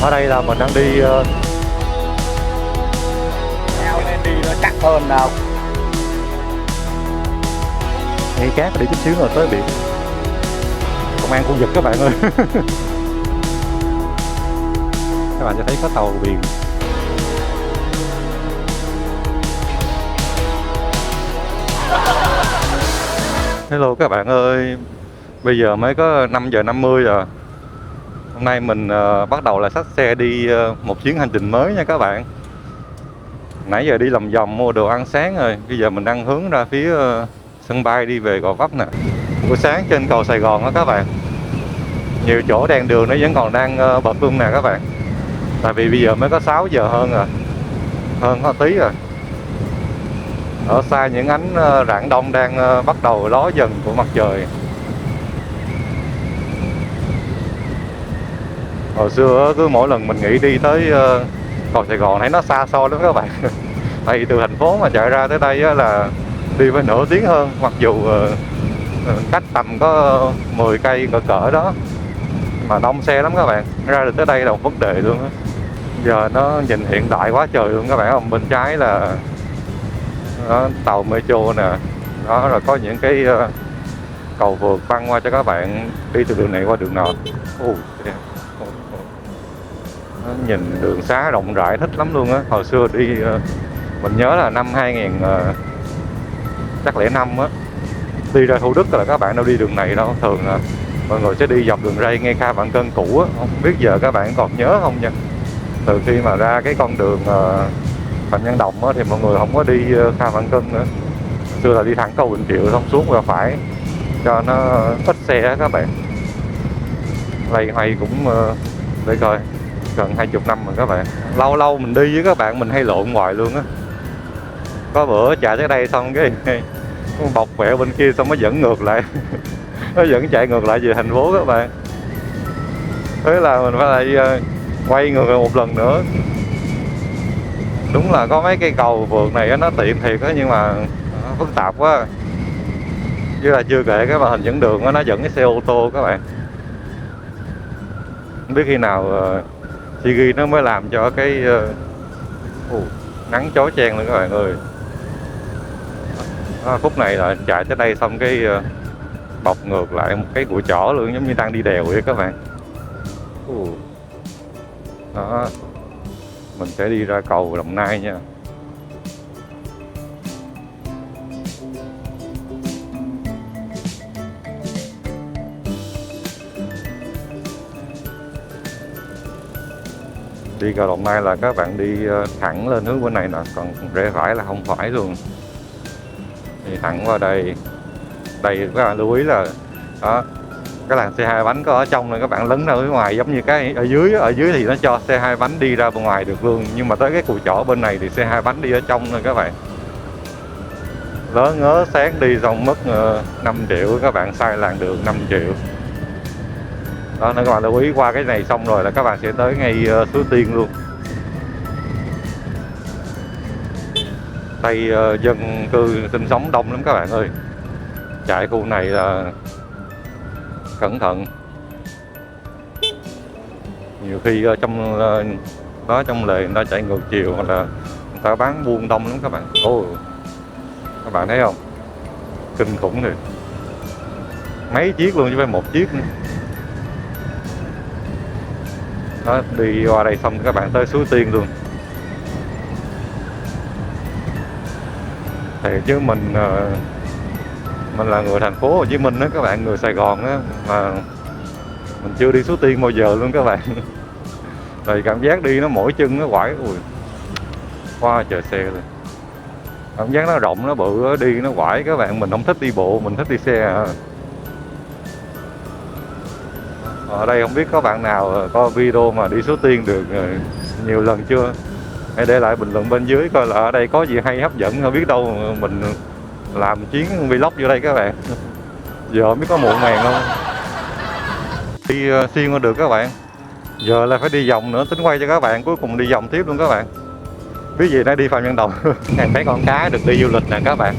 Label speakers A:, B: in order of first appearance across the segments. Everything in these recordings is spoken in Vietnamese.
A: Ở đây là mình đang đi
B: nên đi nó chắc hơn nào.
A: ngay cát, đi chút xíu rồi tới biển. Công an khu vực các bạn ơi. Các bạn sẽ thấy có tàu biển. Hello các bạn ơi. Bây giờ mới có 5 giờ 50 rồi. Hôm nay mình bắt đầu là xách xe đi một chuyến hành trình mới nha các bạn. Nãy giờ đi lòng vòng mua đồ ăn sáng rồi. Bây giờ mình đang hướng ra phía sân bay đi về Gò Vấp nè. Buổi sáng trên cầu Sài Gòn đó các bạn. Nhiều chỗ đèn đường nó vẫn còn đang bật luôn nè các bạn. Tại vì bây giờ mới có 6 giờ hơn rồi. Hơn có tí rồi. Ở xa những ánh rạng đông đang bắt đầu ló dần của mặt trời. Hồi xưa cứ mỗi lần mình nghĩ đi tới cầu Sài Gòn thấy nó xa xôi lắm các bạn. Tại vì từ thành phố mà chạy ra tới đây là đi phải nửa tiếng hơn. Mặc dù cách tầm có 10 cây cỡ cỡ đó, mà đông xe lắm các bạn. Ra được tới đây là một vấn đề luôn á. Giờ nó nhìn hiện đại quá trời luôn các bạn không? Bên trái là đó, tàu metro nè. Đó rồi có những cái cầu vượt băng qua cho các bạn đi từ đường này qua đường nọ. Nhìn đường xá rộng rãi thích lắm luôn á. Hồi xưa đi mình nhớ là năm 2000 chắc lẻ năm á, đi ra Thủ Đức là các bạn đâu đi đường này đâu. Thường là mọi người sẽ đi dọc đường ray ngay Kha Vạn Cân cũ á. Không biết giờ các bạn còn nhớ không nha. Từ khi mà ra cái con đường Phạm Văn Đồng á, thì mọi người không có đi Kha Vạn Cân nữa. Xưa là đi thẳng cầu Bình Triệu xong xuống qua phải cho nó ít xe á các bạn. Lây hoay cũng để coi gần 20 năm rồi các bạn. Lâu lâu mình đi với các bạn mình hay lộn ngoài luôn á. Có bữa chạy tới đây xong cái bọc quẹo bên kia xong nó dẫn ngược lại. Nó vẫn chạy ngược lại về thành phố các bạn. Thế là mình phải lại quay ngược lại một lần nữa. Đúng là có mấy cây cầu vượt này nó tiện thiệt á, nhưng mà phức tạp quá. Chứ là chưa kể cái màn hình dẫn đường nó dẫn cái xe ô tô các bạn. Không biết khi nào Siri nó mới làm cho cái nắng chói chang luôn các bạn ơi. Phút này là chạy tới đây xong cái bọc ngược lại một cái cùi chỏ luôn, giống như đang đi đèo vậy các bạn. Đó, mình sẽ đi ra cầu Đồng Nai nha. Đi cầu Đồng Nai là các bạn đi thẳng lên hướng bên này nè, còn rẽ phải là không phải luôn. Đi thẳng qua đây. Đây các bạn lưu ý là đó, cái làn xe hai bánh có ở trong này, các bạn lấn ra phía ngoài giống như cái ở dưới thì nó cho xe hai bánh đi ra bên ngoài được luôn, nhưng mà tới cái cùi chỏ bên này thì xe hai bánh đi ở trong thôi các bạn. Lỡ ngớ sáng đi xong mất 5 triệu, các bạn sai làn đường 5 triệu. Đó nên các bạn lưu ý, qua cái này xong rồi là các bạn sẽ tới ngay Suối Tiên luôn. Đây dân cư sinh sống đông lắm các bạn ơi. Chạy khu này là cẩn thận. Nhiều khi trong đó trong lề người ta chạy ngược chiều, hoặc là người ta bán buôn đông lắm các bạn. Các bạn thấy không? Kinh khủng rồi. Mấy chiếc luôn chứ phải một chiếc nữa. Đó, đi qua đây xong các bạn tới Suối Tiên luôn. Thì chứ mình là người thành phố Hồ Chí Minh đó các bạn, người Sài Gòn á, mà mình chưa đi Suối Tiên bao giờ luôn các bạn. Rồi cảm giác đi nó mỏi chân nó quải, qua trời xe rồi. Cảm giác nó rộng nó bự đi nó quải các bạn, mình không thích đi bộ, mình thích đi xe à. Ở đây không biết có bạn nào coi video mà đi Suối Tiên được nhiều lần chưa? Hãy để lại bình luận bên dưới coi là ở đây có gì hay hấp dẫn, không biết đâu mình làm chuyến vlog vô đây các bạn. Giờ không biết có muộn màng không. Đi xuyên qua được các bạn. Giờ là phải đi vòng nữa, tính quay cho các bạn, cuối cùng đi vòng tiếp luôn các bạn. Biết gì đã đi Phạm Văn Đồng. Này thấy con cá được đi du lịch nè các bạn.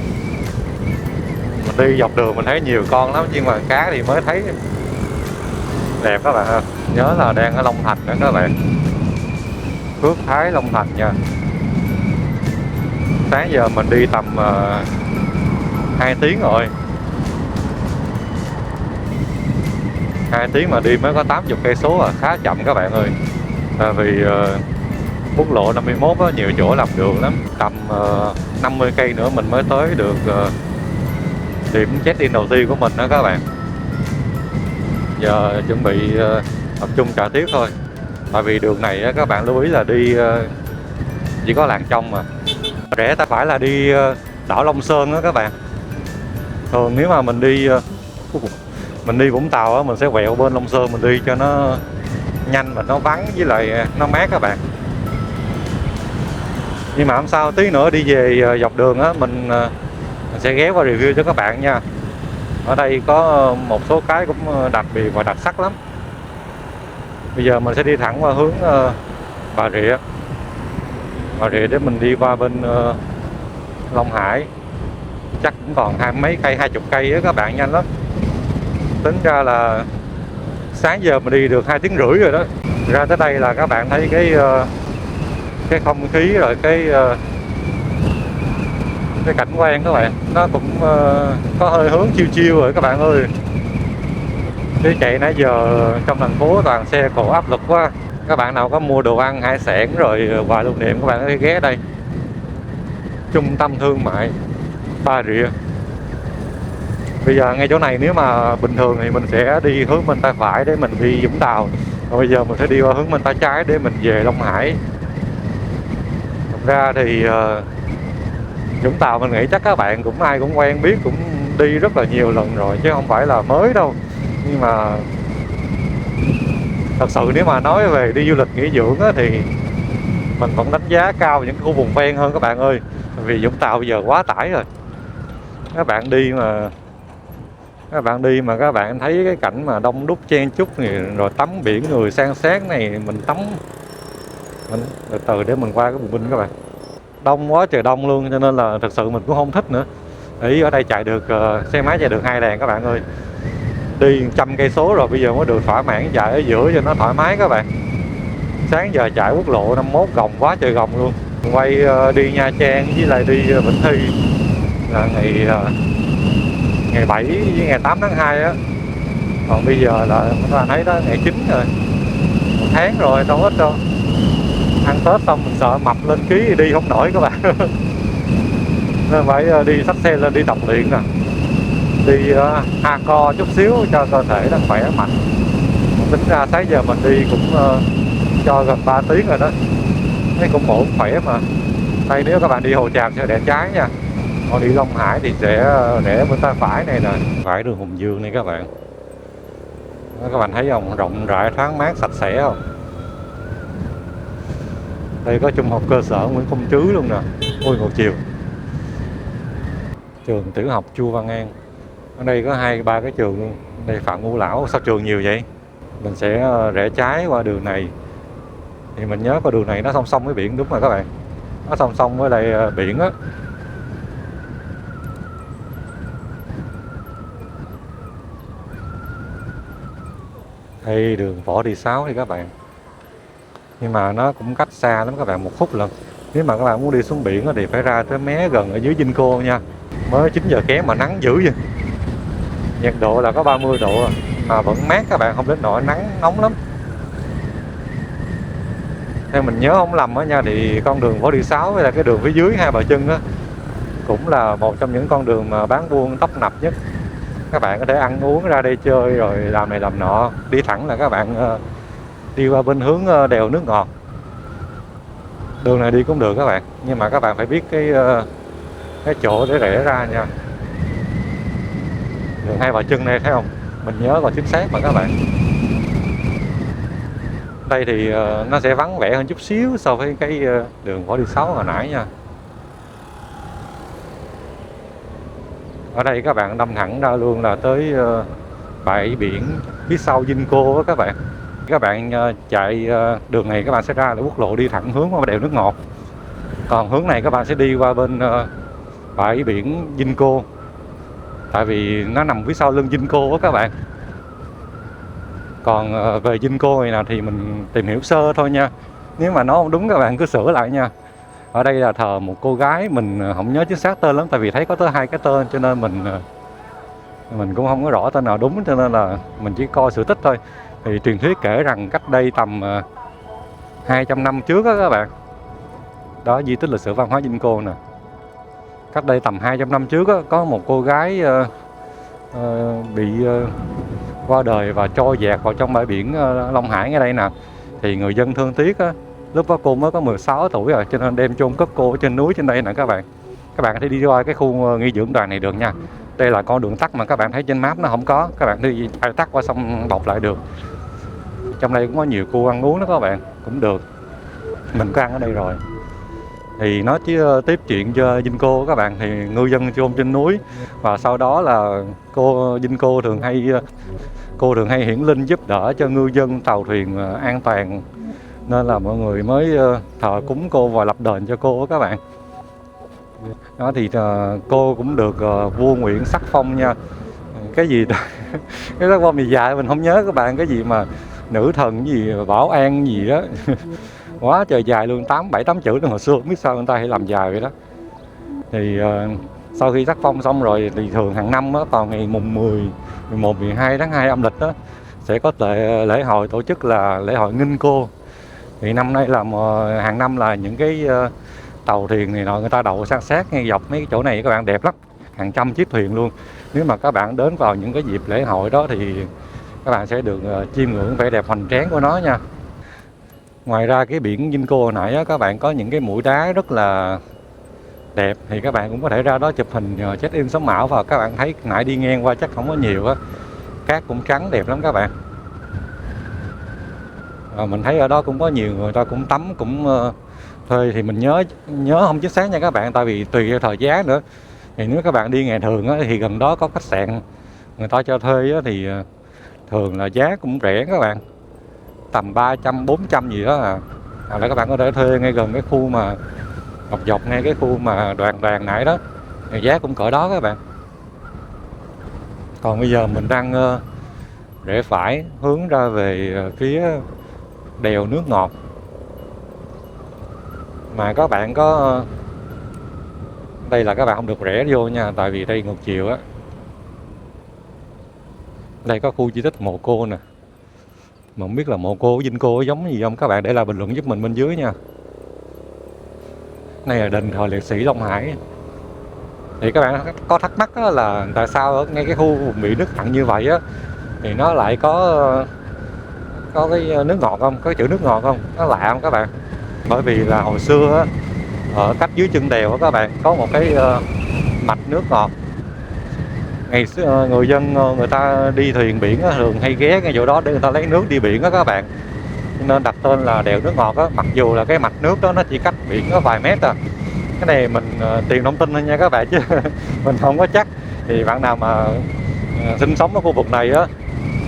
A: Mình đi dọc đường mình thấy nhiều con lắm, nhưng mà cá thì mới thấy đẹp các bạn ha. Nhớ là đang ở Long Thành đó các bạn. Phước Thái Long Thành nha. Sáng giờ mình đi tầm 2 tiếng rồi. 2 tiếng mà đi mới có 80 cây số à, khá chậm các bạn ơi. Tại vì quốc lộ 51 á, nhiều chỗ làm đường lắm. Tầm 50 cây nữa mình mới tới được điểm check-in đầu tiên của mình đó các bạn. Giờ chuẩn bị tập trung trả tiếp thôi. Tại vì đường này á, các bạn lưu ý là đi chỉ có làn trong mà. Rẽ tay phải là đi đảo Long Sơn đó các bạn. Thường nếu mà mình đi Vũng Tàu á, mình sẽ quẹo bên Long Sơn mình đi cho nó nhanh mà nó vắng với lại nó mát các bạn. Nhưng mà hôm sau tí nữa đi về dọc đường á mình sẽ ghé qua review cho các bạn nha. Ở đây có một số cái cũng đặc biệt và đặc sắc lắm. Bây giờ mình sẽ đi thẳng qua hướng Bà Rịa. Bà Rịa để mình đi qua bên Long Hải. Chắc cũng còn hai mấy cây, 20 cây á các bạn, nhanh lắm. Tính ra là sáng giờ mình đi được 2 tiếng rưỡi rồi đó. Ra tới đây là các bạn thấy cái không khí rồi cái cảnh quan các bạn, nó cũng có hơi hướng chill chill rồi các bạn ơi. Chứ chạy nãy giờ trong thành phố toàn xe cộ áp lực quá. Các bạn nào có mua đồ ăn hải sản rồi quà lưu niệm các bạn có thể ghé đây. Trung tâm thương mại Bà Rịa. Bây giờ ngay chỗ này nếu mà bình thường thì mình sẽ đi hướng bên tay phải để mình đi Vũng Tàu. Còn bây giờ mình sẽ đi qua hướng bên tay trái để mình về Long Hải. Thật ra thì Vũng Tàu mình nghĩ chắc các bạn cũng ai cũng quen biết, cũng đi rất là nhiều lần rồi chứ không phải là mới đâu. Nhưng mà thật sự nếu mà nói về đi du lịch nghỉ dưỡng á, thì mình vẫn đánh giá cao những khu vùng ven hơn các bạn ơi. Vì Vũng Tàu bây giờ quá tải rồi. Các bạn đi mà các bạn thấy cái cảnh mà đông đúc chen chúc này, rồi tắm biển người san sát này, mình tắm mình từ để mình qua cái bùng binh các bạn. Đông quá trời đông luôn cho nên là thật sự mình cũng không thích nữa. Ý ở đây chạy được xe máy chạy được 2 làn các bạn ơi. Đi 100 cây số rồi bây giờ mới được thỏa mãn chạy ở giữa cho nó thoải mái các bạn. Sáng giờ chạy quốc lộ 51 gồng quá trời gồng luôn. Quay đi Nha Trang với lại đi Vĩnh Thi là ngày 7 với ngày 8 tháng 2 á. Còn bây giờ là các bạn thấy đó, ngày 9 rồi. 1 tháng rồi đâu ít đâu. Ăn Tết xong mình sợ mập lên ký thì đi không nổi các bạn. Nên phải đi xách xe lên đi tập luyện nè. Đi hardcore chút xíu cho cơ thể nó khỏe mạnh. Tính ra sáng giờ mình đi cũng cho gần 3 tiếng rồi đó. Thấy cũng ổn, khỏe mà. Đây nếu các bạn đi Hồ Tràm sẽ rẽ trái nha. Còn đi Long Hải thì sẽ rẽ bên tay phải này nè. Phải đường Hùng Dương này các bạn. Các bạn thấy không? Rộng rãi, thoáng mát, sạch sẽ không? Đây có trung học cơ sở Nguyễn Công Trứ luôn nè. Ôi ngược chiều. Trường tiểu học Chu Văn An. Ở đây có 2-3 cái trường luôn. Đây Phạm Ngũ Lão. Sao trường nhiều vậy? Mình sẽ rẽ trái qua đường này. Thì mình nhớ con đường này nó song song với biển, đúng rồi các bạn. Nó song song với lại biển á. Đây đường Võ Thị Sáu đi các bạn. Nhưng mà nó cũng cách xa lắm các bạn, 1 phút lần. Nếu mà các bạn muốn đi xuống biển thì phải ra tới mé gần ở dưới Vinco nha. Mới 9 giờ kém mà nắng dữ vậy. Nhiệt độ là có 30 độ mà vẫn mát các bạn, không đến nỗi nắng nóng lắm. Theo mình nhớ không lầm á nha, thì con đường Võ Thị Sáu với là cái đường phía dưới Hai Bà Trưng á cũng là một trong những con đường mà bán buôn tấp nập nhất. Các bạn có thể ăn uống ra đây chơi rồi làm này làm nọ. Đi thẳng là các bạn đi qua bên hướng đèo nước ngọt. Đường này đi cũng được các bạn, nhưng mà các bạn phải biết cái chỗ để rẽ ra nha. Đường Hai Bà Trưng này thấy không? Mình nhớ còn chính xác mà các bạn. Đây thì nó sẽ vắng vẻ hơn chút xíu so với cái đường Võ Thị Sáu hồi nãy nha. Ở đây các bạn đâm thẳng ra luôn là tới bãi biển phía sau Vinco đó các bạn. Các bạn chạy đường này các bạn sẽ ra là quốc lộ đi thẳng hướng qua đèo nước ngọt. Còn hướng này các bạn sẽ đi qua bên bãi biển Vinco. Tại vì nó nằm phía sau lưng Vinco đó các bạn. Còn về Vinco này nào thì mình tìm hiểu sơ thôi nha. Nếu mà nó không đúng các bạn cứ sửa lại nha. Ở đây là thờ một cô gái, mình không nhớ chính xác tên lắm, tại vì thấy có tới 2 cái tên cho nên mình cũng không có rõ tên nào đúng, cho nên là mình chỉ coi sự tích thôi. Thì truyền thuyết kể rằng cách đây tầm 200 năm trước đó các bạn, đó di tích lịch sử văn hóa Vinh Cô nè. Cách đây tầm 200 năm trước đó, có một cô gái bị qua đời và trôi dạt vào trong bãi biển Long Hải ngay đây nè. Thì người dân thương tiếc á, lúc đó cô mới có 16 tuổi rồi, cho nên đem chôn cất cô ở trên núi trên đây nè các bạn. Các bạn có thể đi qua cái khu nghỉ dưỡng đoàn này được nha. Đây là con đường tắt mà các bạn thấy trên map nó không có, các bạn đi tắt qua sông bọc lại được. Trong đây cũng có nhiều khu ăn uống đó các bạn, cũng được. Mình có ăn ở đây rồi. Thì nó chỉ tiếp chuyện cho Vinh Cô các bạn, thì ngư dân chôn trên núi và sau đó là Vinh Cô thường hay hiển linh giúp đỡ cho ngư dân tàu thuyền an toàn, nên là mọi người mới thờ cúng cô và lập đền cho cô các bạn. Đó thì cô cũng được vua Nguyễn sắc phong nha. Cái gì cái sắc phong gì dài mình không nhớ các bạn, cái gì mà nữ thần gì bảo an gì đó quá trời dài luôn, 7-8 chữ đó. Hồi xưa không biết sao người ta hay làm dài vậy đó. Thì sau khi sắc phong xong rồi thì thường hàng năm đó, vào ngày mùng 10, 11, 12 tháng 2 âm lịch đó, sẽ có lễ hội tổ chức là lễ hội nghinh cô. Thì năm nay là hàng năm là những cái tàu thuyền này nọ người ta đậu san sát ngay dọc mấy cái chỗ này các bạn, đẹp lắm, hàng trăm chiếc thuyền luôn. Nếu mà các bạn đến vào những cái dịp lễ hội đó thì các bạn sẽ được chiêm ngưỡng vẻ đẹp hoành tráng của nó nha. Ngoài ra cái biển Vinh Cô hồi nãy á, các bạn có những cái mũi đá rất là đẹp, thì các bạn cũng có thể ra đó chụp hình check in sống ảo. Và các bạn thấy nãy đi ngang qua chắc không có nhiều á, cát cũng trắng đẹp lắm các bạn. Mình thấy ở đó cũng có nhiều người ta cũng tắm cũng thuê, thì mình nhớ không chính xác nha các bạn, tại vì tùy theo thời giá nữa. Thì nếu các bạn đi ngày thường á, thì gần đó có khách sạn người ta cho thuê á, thì thường là giá cũng rẻ các bạn, tầm 300-400 gì đó à. Hoặc là các bạn có thể thuê ngay gần cái khu mà dọc ngay cái khu mà đoàn nãy đó, thì giá cũng cỡ đó các bạn. Còn bây giờ mình đang rẽ phải hướng ra về phía đèo nước ngọt. Mà các bạn có đây là các bạn không được rẽ vô nha, tại vì đây ngược chiều á. Đây có khu di tích mộ cô nè, mà không biết là mộ cô Vinh Cô giống gì không, các bạn để lại bình luận giúp mình bên dưới nha. Đây là đền thờ liệt sĩ Long Hải. Thì các bạn có thắc mắc là tại sao ở ngay cái khu bị nước mặn như vậy á thì nó lại có cái nước ngọt không, có chữ nước ngọt không, nó lạ không các bạn? Bởi vì là hồi xưa á, ở cách dưới chân đèo á các bạn có một cái mạch nước ngọt. Ngày xưa người dân người ta đi thuyền biển á, thường hay ghé ngay chỗ đó để người ta lấy nước đi biển á các bạn, nên đặt tên là đèo nước ngọt á, mặc dù là cái mạch nước đó nó chỉ cách biển có vài mét à. Cái này mình tìm thông tin thôi nha các bạn, chứ mình không có chắc. Thì bạn nào mà sinh sống ở khu vực này á,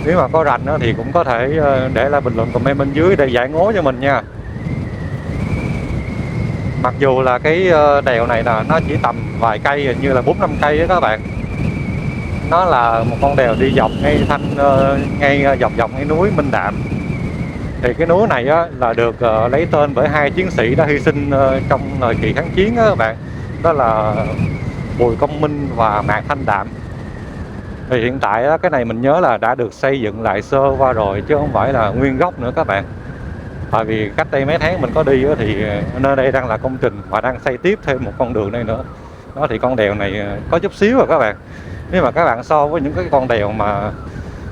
A: nếu mà có rành á, thì cũng có thể để lại bình luận comment bên dưới để giải ngố cho mình nha. Mặc dù là cái đèo này là nó chỉ tầm vài cây, hình như là 4-5 cây á các bạn. Nó là một con đèo đi dọc ngay ngay dọc ngay núi Minh Đạm. Thì cái núi này á, là được lấy tên bởi 2 chiến sĩ đã hy sinh trong thời kỳ kháng chiến á các bạn. Đó là Bùi Công Minh và Mạc Thanh Đạm. Thì hiện tại á, cái này mình nhớ là đã được xây dựng lại sơ qua rồi, chứ không phải là nguyên gốc nữa các bạn. Tại vì cách đây mấy tháng mình có đi á, thì nơi đây đang là công trình và đang xây tiếp thêm một con đường đây nữa. Đó thì con đèo này có chút xíu rồi các bạn. Nếu mà các bạn so với những cái con đèo mà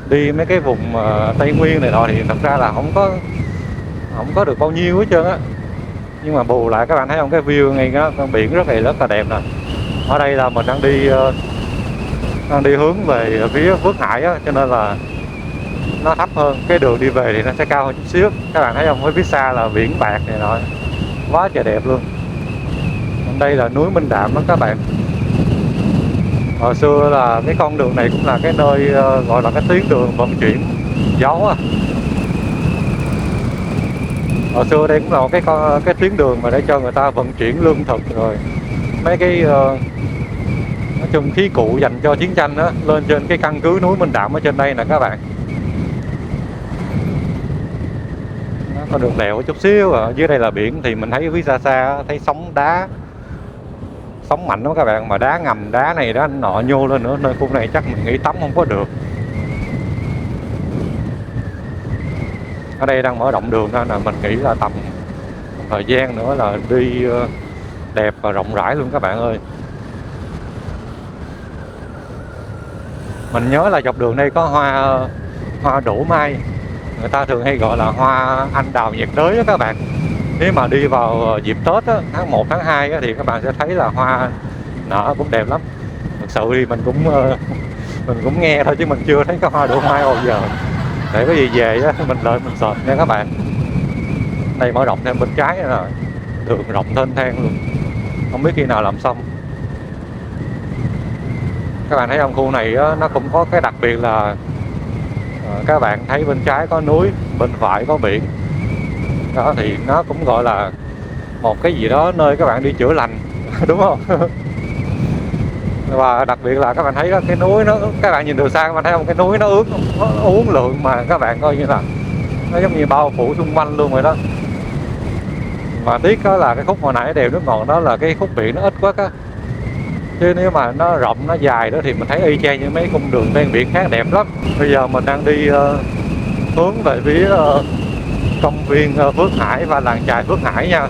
A: đi mấy cái vùng Tây Nguyên này nọ thì thật ra là không có được bao nhiêu hết trơn á. Nhưng mà bù lại các bạn thấy không, cái view ngay đó, con biển rất là đẹp nè. Ở đây là mình đang đi hướng về phía Phước Hải á, cho nên là nó thấp hơn, cái đường đi về thì nó sẽ cao hơn chút xíu. Các bạn thấy không, ở phía xa là biển bạc này nọ, quá trời đẹp luôn. Còn đây là núi Minh Đạm đó các bạn. Hồi xưa là cái con đường này cũng là cái nơi gọi là cái tuyến đường vận chuyển dấu á. Hồi xưa đây cũng là cái tuyến đường mà để cho người ta vận chuyển lương thực rồi mấy cái nói chung khí cụ dành cho chiến tranh đó lên trên cái căn cứ núi Minh Đạm ở trên đây nè các bạn. Đó, có đường đèo chút xíu à. Dưới đây là biển thì mình thấy phía xa xa thấy sóng đá, sóng mạnh lắm các bạn, mà đá ngầm đá này đá nọ nhô lên nữa, nơi khu này chắc mình nghĩ tắm không có được. Ở đây đang mở rộng đường nên là mình nghĩ là tầm thời gian nữa là đi đẹp và rộng rãi luôn các bạn ơi. Mình nhớ là dọc đường đây có hoa đỗ mai, người ta thường hay gọi là hoa anh đào nhiệt đới đó các bạn. Nếu mà đi vào dịp Tết á, tháng 1, tháng 2 á, thì các bạn sẽ thấy là hoa nở cũng đẹp lắm. Thực sự thì mình cũng nghe thôi chứ mình chưa thấy có hoa đỗ mai bao giờ. Để có gì về á, mình lên mình search nha các bạn. Đây mở rộng thêm bên trái nữa rồi, đường rộng thênh thang luôn, không biết khi nào làm xong. Các bạn thấy trong khu này á, nó cũng có cái đặc biệt là các bạn thấy bên trái có núi, bên phải có biển. Đó thì nó cũng gọi là một cái gì đó nơi các bạn đi chữa lành đúng không? Và đặc biệt là các bạn thấy cái núi nó, các bạn nhìn từ xa các bạn thấy không, cái núi nó ướt, nó uốn lượn mà các bạn coi như là nó giống như bao phủ xung quanh luôn rồi đó. Và tiếc đó là cái khúc hồi nãy đèo nước ngọt đó là cái khúc biển nó ít quá á, chứ nếu mà nó rộng nó dài đó thì mình thấy y chang như mấy cung đường ven biển khác đẹp lắm. Bây giờ mình đang đi hướng về phía công viên Phước Hải và làng chài Phước Hải nha.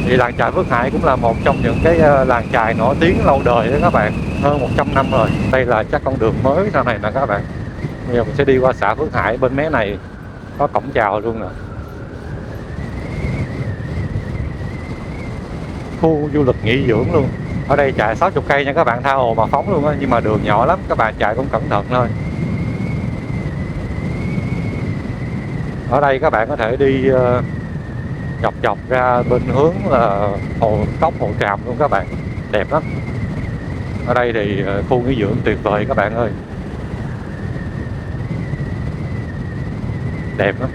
A: Thì làng chài Phước Hải cũng là một trong những cái làng chài nổi tiếng lâu đời đó các bạn, hơn 100 năm rồi. Đây là chắc con đường mới sau này nè các bạn. Bây giờ mình sẽ đi qua xã Phước Hải, bên mé này có cổng chào luôn nè. Khu du lịch nghỉ dưỡng luôn. Ở đây chạy 60 cây nha các bạn, tha hồ mà phóng luôn á, nhưng mà đường nhỏ lắm, các bạn chạy cũng cẩn thận thôi. Ở đây các bạn có thể đi dọc ra bên hướng là Hồ Tràm luôn các bạn, đẹp lắm. Ở đây thì khu nghỉ dưỡng tuyệt vời các bạn ơi, đẹp lắm.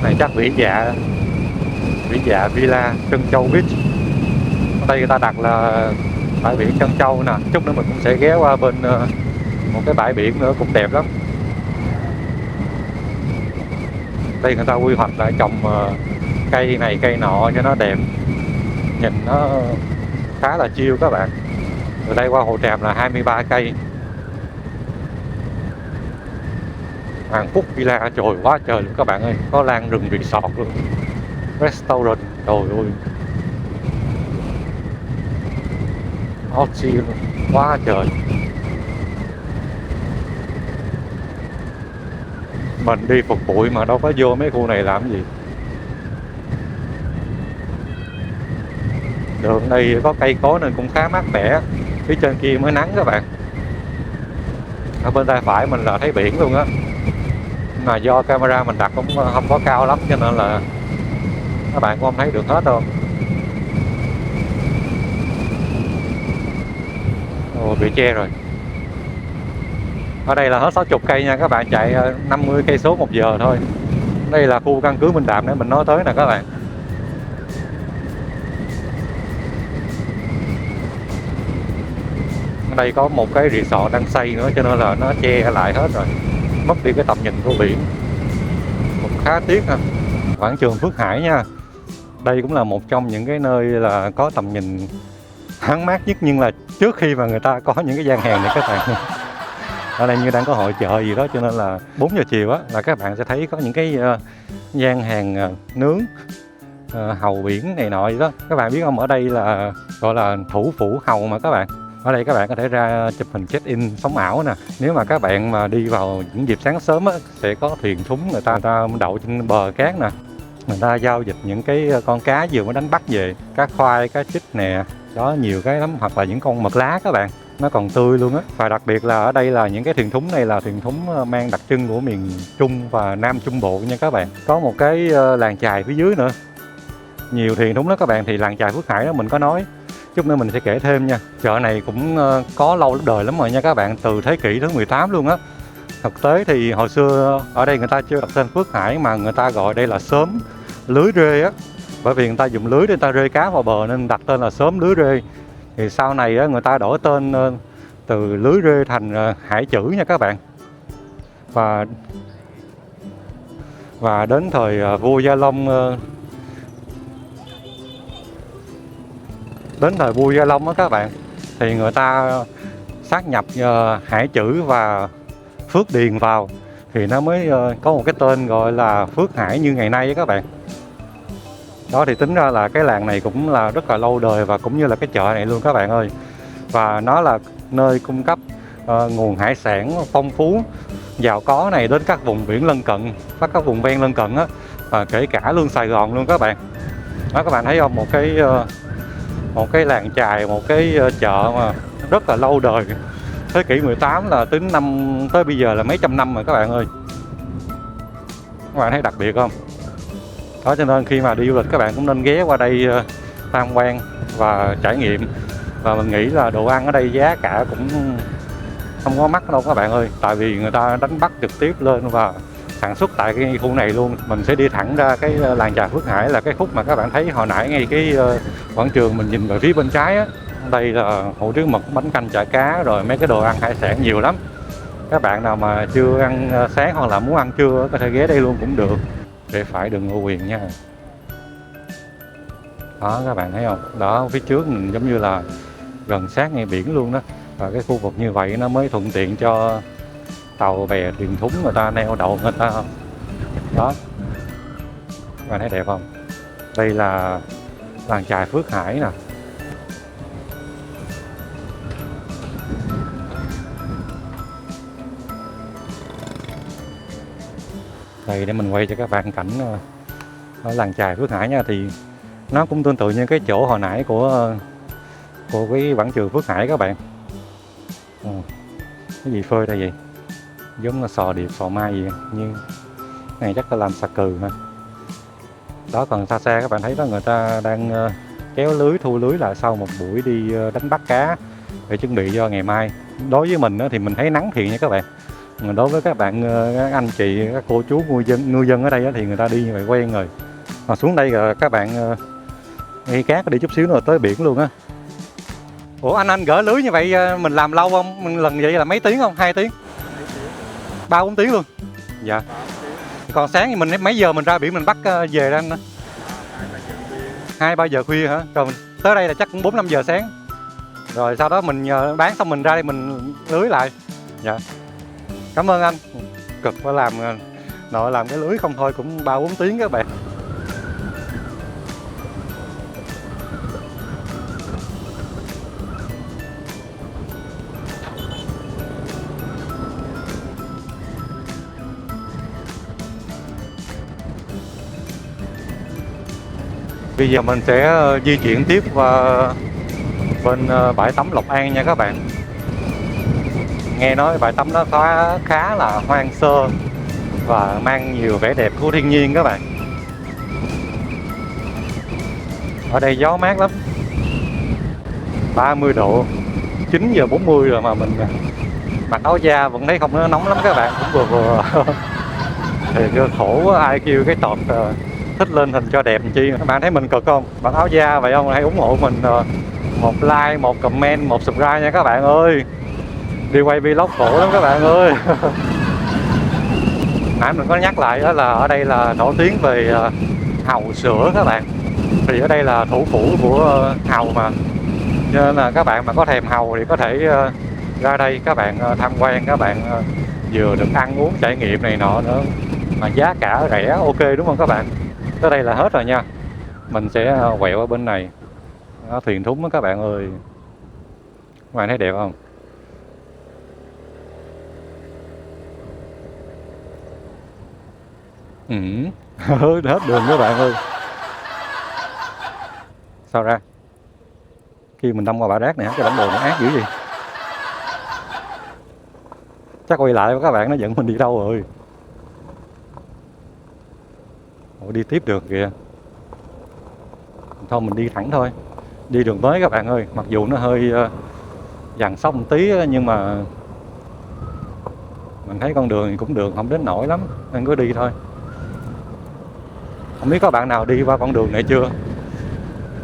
A: Này chắc Vĩ Dạ Villa Trân Châu Beach. Ở đây người ta đặt là bãi biển Trân Châu nè. Chút nữa mình cũng sẽ ghé qua bên một cái bãi biển nữa cũng đẹp lắm. Đây người ta quy hoạch lại trồng cây này cây nọ cho nó đẹp, nhìn nó khá là chill các bạn. Từ đây qua Hồ Tràm là 23 cây. Hoàng Phúc Villa, trời quá trời luôn các bạn ơi, có lan rừng resort luôn, restaurant, trời ơi, outdoor luôn, quá trời. Mình đi phục bụi mà đâu có vô mấy khu này làm gì. Đường đây có cây cối nên cũng khá mát mẻ. Phía trên kia mới nắng các bạn. Ở bên tay phải mình là thấy biển luôn á, mà do camera mình đặt cũng không có cao lắm cho nên là các bạn cũng không thấy được hết đâu. Ồ, bị che rồi. Ở đây là hết 60 cây nha các bạn, chạy 50 cây số 1 giờ thôi. Đây là khu căn cứ Minh Đạm để mình nói tới nè các bạn. Ở đây có một cái resort đang xây nữa cho nên là nó che lại hết rồi, mất đi cái tầm nhìn của biển, cũng khá tiếc ha. Quảng trường Phước Hải nha, đây cũng là một trong những cái nơi là có tầm nhìn thoáng mát nhất, nhưng là trước khi mà người ta có những cái gian hàng này các bạn. Ở đây như đang có hội chợ gì đó cho nên là 4 giờ chiều á là các bạn sẽ thấy có những cái gian hàng nướng hàu biển này nọ gì đó. Các bạn biết không, ở đây là gọi là thủ phủ hàu mà các bạn. Ở đây các bạn có thể ra chụp hình check-in sống ảo nè. Nếu mà các bạn mà đi vào những dịp sáng sớm á, sẽ có thuyền thúng người ta đậu trên bờ cát nè. Người ta giao dịch những cái con cá vừa mới đánh bắt về, cá khoai, cá trích nè, đó nhiều cái lắm, hoặc là những con mực lá các bạn, nó còn tươi luôn á. Và đặc biệt là ở đây là những cái thuyền thúng này là thuyền thúng mang đặc trưng của miền Trung và Nam Trung Bộ nha các bạn. Có một cái làng chài phía dưới nữa, nhiều thuyền thúng đó các bạn. Thì làng chài Phước Hải đó mình có nói, chút nữa mình sẽ kể thêm nha. Chợ này cũng có lâu đời lắm rồi nha các bạn, từ thế kỷ thứ 18 luôn á. Thực tế thì hồi xưa ở đây người ta chưa đặt tên Phước Hải mà người ta gọi đây là xóm lưới rê á, bởi vì người ta dùng lưới để người ta rê cá vào bờ nên đặt tên là xóm lưới rê. Thì sau này á, người ta đổi tên từ lưới rê thành hải chữ nha các bạn. Và đến thời vua Gia Long, đến thời vua Gia Long đó các bạn, thì người ta sát nhập hải chữ và Phước Điền vào thì nó mới có một cái tên gọi là Phước Hải như ngày nay đó các bạn. Đó thì tính ra là cái làng này cũng là rất là lâu đời và cũng như là cái chợ này luôn các bạn ơi. Và nó là nơi cung cấp nguồn hải sản phong phú, giàu có này đến các vùng biển lân cận, các vùng ven lân cận á, và kể cả luôn Sài Gòn luôn các bạn. Đó các bạn thấy không, một cái làng chài, một cái chợ mà rất là lâu đời, thế kỷ 18 là tính năm tới bây giờ là mấy trăm năm rồi các bạn ơi. Các bạn thấy đặc biệt không? Đó, cho nên khi mà đi du lịch các bạn cũng nên ghé qua đây tham quan và trải nghiệm. Và mình nghĩ là đồ ăn ở đây giá cả cũng không có mắc đâu các bạn ơi, tại vì người ta đánh bắt trực tiếp lên và sản xuất tại cái khu này luôn. Mình sẽ đi thẳng ra cái làng chài Phước Hải, là cái khúc mà các bạn thấy hồi nãy ngay cái quảng trường mình nhìn về phía bên trái á. Đây là hủ tiếu mực, bánh canh chả cá, rồi mấy cái đồ ăn hải sản nhiều lắm. Các bạn nào mà chưa ăn sáng hoặc là muốn ăn trưa có thể ghé đây luôn cũng được, để phải đừng ngô quyền nha. Đó các bạn thấy không, đó phía trước mình giống như là gần sát ngay biển luôn đó. Và cái khu vực như vậy nó mới thuận tiện cho tàu bè thuyền thúng người ta neo đậu người ta. Đó, các bạn thấy đẹp không? Đây là làng chài Phước Hải nè. Đây để mình quay cho các bạn cảnh ở làng chài Phước Hải nha. Thì nó cũng tương tự như cái chỗ hồi nãy của cái quảng trường Phước Hải các bạn. Cái gì phơi đây vậy? Giống là sò điệp, sò mai gì như này, chắc là làm xà cừ ha. Đó, còn xa xa các bạn thấy đó, người ta đang kéo lưới, thu lưới lại sau một buổi đi đánh bắt cá để chuẩn bị cho ngày mai. Đối với mình thì mình thấy nắng thiệt nha các bạn. Mà đối với các bạn, các anh chị, các cô chú ngư dân ở đây thì người ta đi như vậy quen rồi. Mà xuống đây là các bạn ngay cát đi chút xíu nữa là tới biển luôn á. Ủa anh gỡ lưới như vậy mình làm lâu không? Mình lần vậy là mấy tiếng không? 2 tiếng? 3-4 tiếng luôn? Dạ. Còn sáng thì mình mấy giờ mình ra biển mình bắt về ra anh? 2-3 giờ khuya hả? Rồi mình tới đây là chắc cũng 4-5 giờ sáng. Rồi sau đó mình bán xong mình ra đây mình lưới lại. Dạ. Cảm ơn anh. Cực phải làm nội làm cái lưới không thôi cũng 3-4 tiếng các bạn. Bây giờ mình sẽ di chuyển tiếp qua bên bãi tắm Lộc An nha các bạn. Nghe nói bãi tắm đó khá là hoang sơ và mang nhiều vẻ đẹp của thiên nhiên các bạn. Ở đây gió mát lắm, 30 độ, 9 giờ 40 rồi mà mình mặc áo da vẫn thấy không, nó nóng lắm các bạn, cũng vừa thì khổ quá, ai kêu cái tọt thích lên hình cho đẹp chi. Các bạn thấy mình cực không? Mặc áo da vậy không? Hãy ủng hộ mình một like, một comment, một subscribe nha các bạn ơi. Đi quay vlog khổ lắm các bạn ơi. Nãy mình có nhắc lại đó là ở đây là nổi tiếng về hàu sữa các bạn. Thì ở đây là thủ phủ của hàu mà, cho nên là các bạn mà có thèm hàu thì có thể ra đây các bạn tham quan, các bạn vừa được ăn uống trải nghiệm này nọ nữa, mà giá cả rẻ, ok đúng không các bạn? Tới đây là hết rồi nha. Mình sẽ quẹo ở bên này. Đó, thuyền thúng đó các bạn ơi. Các bạn thấy đẹp không? Hết đường các bạn ơi. Sao ra? Khi mình đâm qua bãi rác này, cái bản đồ nó ác dữ gì? Chắc quay lại các bạn, nó dẫn mình đi đâu rồi? Ủa, đi tiếp được kìa. Thôi mình đi thẳng thôi. Đi đường mới các bạn ơi. Mặc dù nó hơi dằn sóc một tí nhưng mà mình thấy con đường thì cũng được, không đến nổi lắm nên cứ đi thôi. Không biết có bạn nào đi qua con đường này chưa?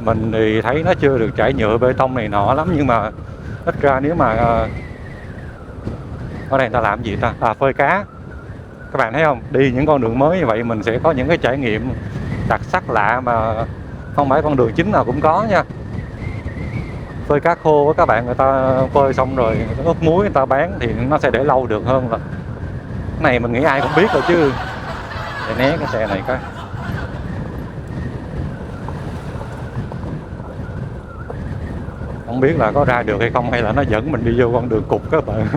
A: Mình thì thấy nó chưa được trải nhựa bê tông này nọ lắm, nhưng mà ít ra nếu mà Ở đây người ta làm gì ta? Phơi cá. Các bạn thấy không? Đi những con đường mới như vậy mình sẽ có những cái trải nghiệm đặc sắc lạ mà không phải con đường chính nào cũng có nha. Phơi cá khô các bạn, người ta phơi xong rồi người ta ướp muối người ta bán thì nó sẽ để lâu được hơn. Là cái này mình nghĩ ai cũng biết rồi chứ. Để né cái xe này coi. Không biết là có ra được hay không, hay là nó dẫn mình đi vô con đường cụt các bạn.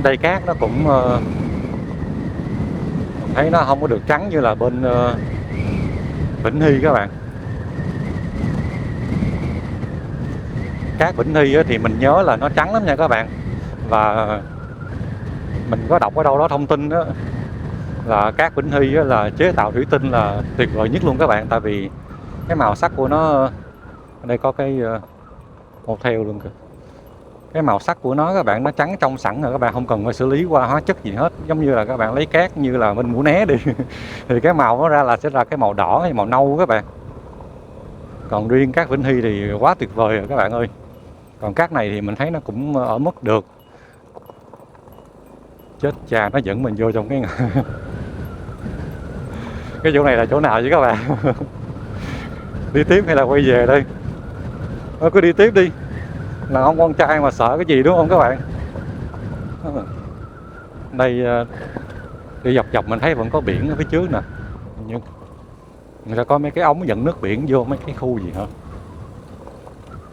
A: Đây cát nó cũng thấy nó không có được trắng như là bên Vĩnh Hy các bạn. Cát Vĩnh Hy thì mình nhớ là nó trắng lắm nha các bạn. Và mình có đọc ở đâu đó thông tin đó là cát Vĩnh Hy là chế tạo thủy tinh là tuyệt vời nhất luôn các bạn. Tại vì cái màu sắc của nó, ở đây có cái hotel luôn kìa. Cái màu sắc của nó các bạn, nó trắng trong sẵn rồi, các bạn không cần phải xử lý qua hóa chất gì hết. Giống như là các bạn lấy cát như là bên Mũi Né đi thì cái màu nó ra là sẽ ra cái màu đỏ hay màu nâu các bạn. Còn riêng cát Vĩnh Hy thì quá tuyệt vời rồi các bạn ơi. Còn cát này thì mình thấy nó cũng ở mức được. Chết cha, nó dẫn mình vô trong cái cái chỗ này là chỗ nào chứ các bạn? Đi tiếp hay là quay về đây? Cứ đi tiếp đi. Là ông con trai mà sợ cái gì đúng không các bạn? Đây đi dọc dọc mình thấy vẫn có biển ở phía trước nè. Nhưng người ta có mấy cái ống dẫn nước biển vô mấy cái khu gì hả?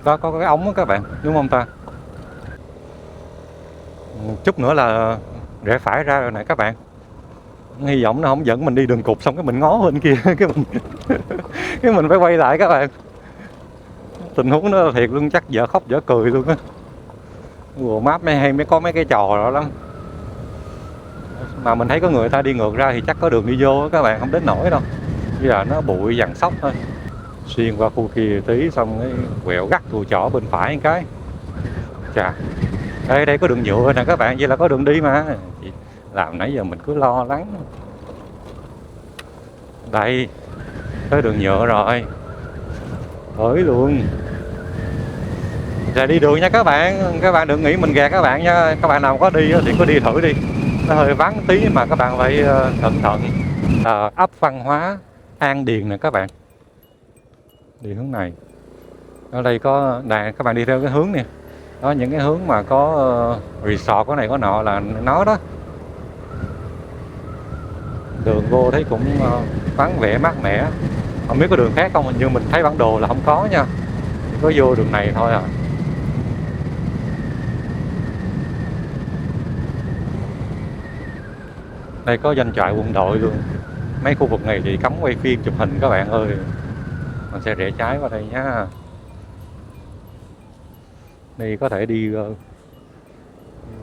A: Có cái ống đó các bạn, đúng không ta? Chút nữa là rẽ phải ra rồi nè các bạn. Hy vọng nó không dẫn mình đi đường cụt xong cái mình ngó bên kia cái mình phải quay lại các bạn. Tình huống đó thiệt luôn, chắc dở khóc dở cười luôn á. Google Maps hay có mấy cái trò đó lắm. Mà mình thấy có người ta đi ngược ra thì chắc có đường đi vô đó các bạn, không đến nổi đâu. Bây giờ nó bụi dằn sóc thôi. Xuyên qua khu kia tí xong cái quẹo gắt cùi chỏ bên phải một cái. Chà. Đây có đường nhựa nè các bạn, vậy là có đường đi mà. Làm nãy giờ mình cứ lo lắng. Đây, tới đường nhựa rồi. Tới luôn. Giờ đi đường nha các bạn đừng nghĩ mình gạt các bạn nha. Các bạn nào có đi thì cứ đi thử đi. Nó hơi vắng tí mà các bạn phải cẩn thận. Ấp văn hóa An Điền nè các bạn. Đi hướng này. Ở đây có đàn, các bạn đi theo cái hướng nè. Đó, những cái hướng mà có resort có này có nọ là nó đó. Đường vô thấy cũng vắng vẻ mát mẻ. Không biết có đường khác không, hình như mình thấy bản đồ là không có nha. Có vô đường này thôi à. Đây có doanh trại quân đội luôn. Mấy khu vực này thì cấm quay phim chụp hình các bạn ơi. Mình sẽ rẽ trái qua đây nhá. Đây có thể đi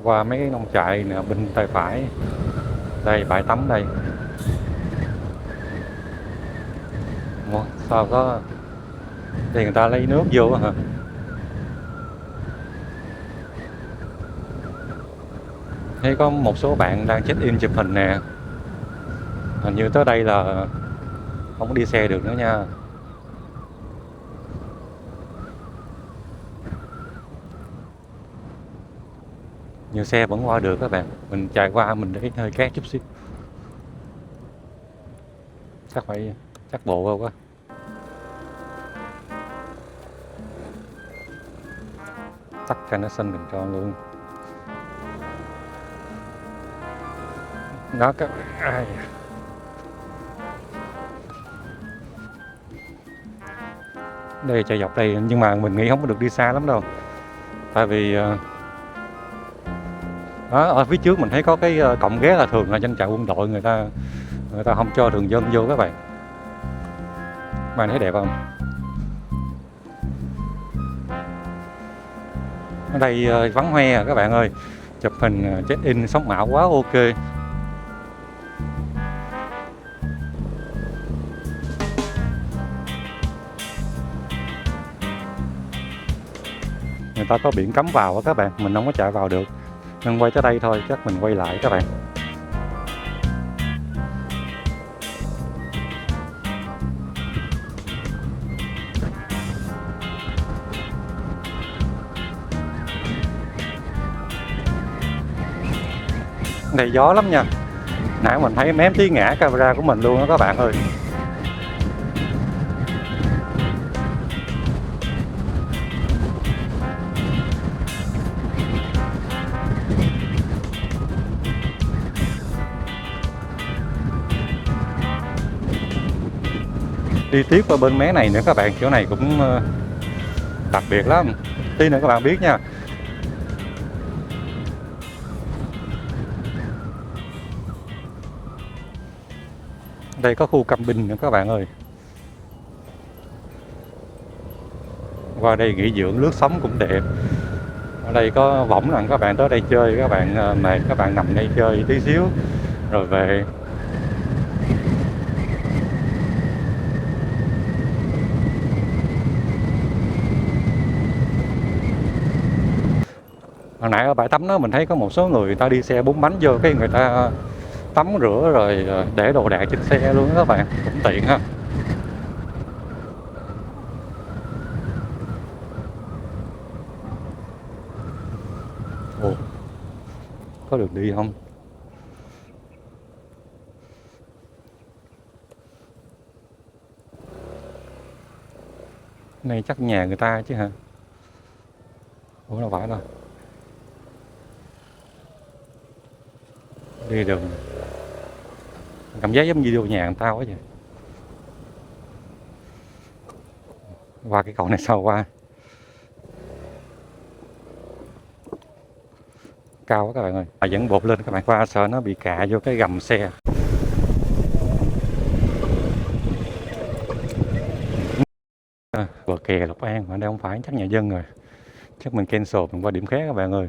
A: qua mấy cái nông trại nè, bên tay phải. Đây bãi tắm đây. Sao có thì người ta lấy nước vô hả? Thấy có một số bạn đang check in chụp hình nè. Hình như tới đây là không có đi xe được nữa nha. Nhiều xe vẫn qua được các bạn. Mình chạy qua mình để hơi cát chút xíu. Chắc bộ vào quá. Tắt cho nó xanh đừng cho luôn. Đó các đây chạy dọc đây, nhưng mà mình nghĩ không có được đi xa lắm đâu. Tại vì đó, ở phía trước mình thấy có cái cổng ghé là thường là doanh trại quân đội, người ta không cho thường dân vô các bạn. Các bạn thấy đẹp không? Ở đây vắng hoe à các bạn ơi. Chụp hình check in sống ảo quá ok. Người ta có biển cấm vào á các bạn, mình không có chạy vào được. Nên quay tới đây thôi, chắc mình quay lại các bạn. Đây gió lắm nha. Nãy mình thấy mém tí ngã camera của mình luôn đó các bạn ơi. Đi tiếp qua bên mé này nữa các bạn, chỗ này cũng đặc biệt lắm. Tí nữa các bạn biết nha. Đây có khu camping nữa các bạn ơi. Qua đây nghỉ dưỡng, lướt sóng cũng đẹp. Ở đây có võng rằng các bạn tới đây chơi, các bạn mệt các bạn nằm đây chơi tí xíu rồi về. Hồi nãy ở bãi tắm đó mình thấy có một số người ta đi xe 4 bánh vô, cái người ta tắm rửa rồi để đồ đạc trên xe luôn đó các bạn, cũng tiện ha. Ồ, có đường đi không? Này chắc nhà người ta chứ hả? Ủa đâu phải đâu. Đi đường cảm giác giống như vô nhà người ta quá vậy. Qua cái cầu này sao qua? Cao quá các bạn ơi. Mà dẫn bột lên các bạn, qua sợ nó bị cạ vô cái gầm xe. Bờ kè Lộc An mà đây không phải chắc nhà dân rồi. Chắc mình cancel mình qua điểm khác các bạn ơi.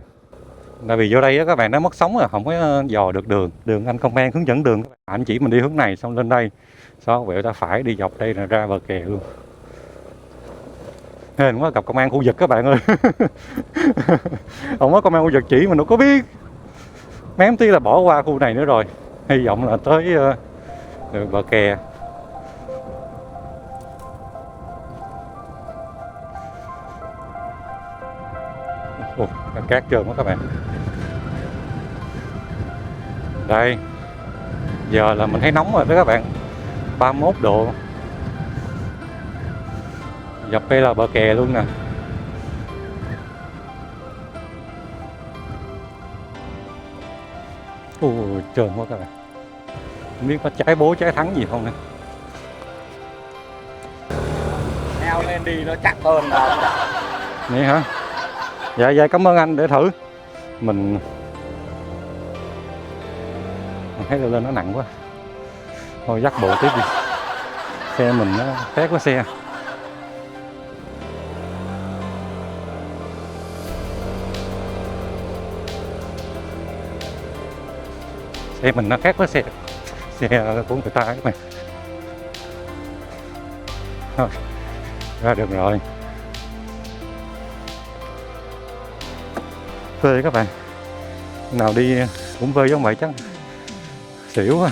A: Tại vì vô đây á các bạn nó mất sóng rồi, không có dò được đường. Đường anh công an hướng dẫn đường, anh chỉ mình đi hướng này xong lên đây. Sau vậy ta phải đi dọc đây là ra bờ kè luôn. Hên quá gặp công an khu vực các bạn ơi. Không có công an khu vực chỉ mình đâu có biết. Mém tí là bỏ qua khu này nữa rồi. Hy vọng là tới bờ kè. Ồ, cát trơn quá các bạn. Đây. Giờ là mình thấy nóng rồi đó các bạn. 31 độ. Dọc đây là bờ kè luôn nè. Trơn quá các bạn. Không biết có trái bố trái thắng gì không nè.
B: leo lên đi nó chắc hơn đâu.
A: Vậy hả? Dạ dạ cảm ơn anh, để thử. Mình thấy lên nó nặng quá. Thôi dắt bộ tiếp đi. Xe mình nó té quá xe. Xe mình nó khác với xe của người ta các bạn. Thôi, ra được rồi. Phê các bạn. Nào đi cũng phê giống vậy chắc xỉu quá.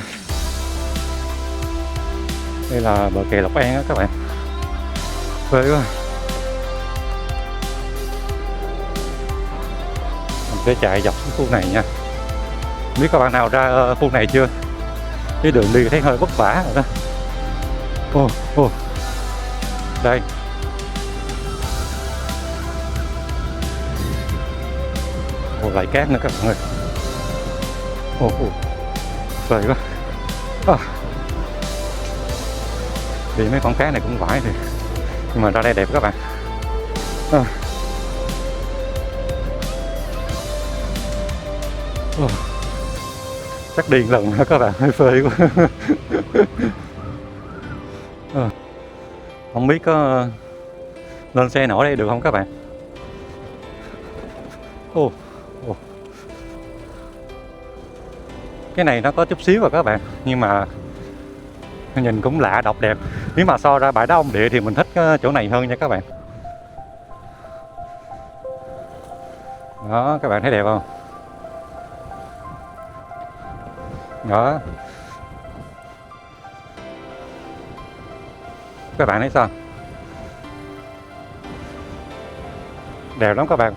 A: Đây là bờ kè Lộc An á các bạn. Phê quá. Mình sẽ chạy dọc cái khu này nha. Không biết các bạn nào ra khu này chưa? Cái đường đi thấy hơi vất vả rồi đó. Đây. Lại cát nữa các bạn ơi. Phê quá. Đi mấy con cá này cũng vãi thì. Nhưng mà ra đây đẹp các bạn. Chắc điên lần nữa các bạn, hơi phê quá. Không biết có lên xe nổi đây được không các bạn? Cái này nó có chút xíu rồi các bạn, nhưng mà nhìn cũng lạ độc đẹp. Nếu mà so ra bãi đá ông Địa thì mình thích chỗ này hơn nha các bạn. Đó, các bạn thấy đẹp không? Đó. Các bạn thấy sao? Đẹp lắm các bạn.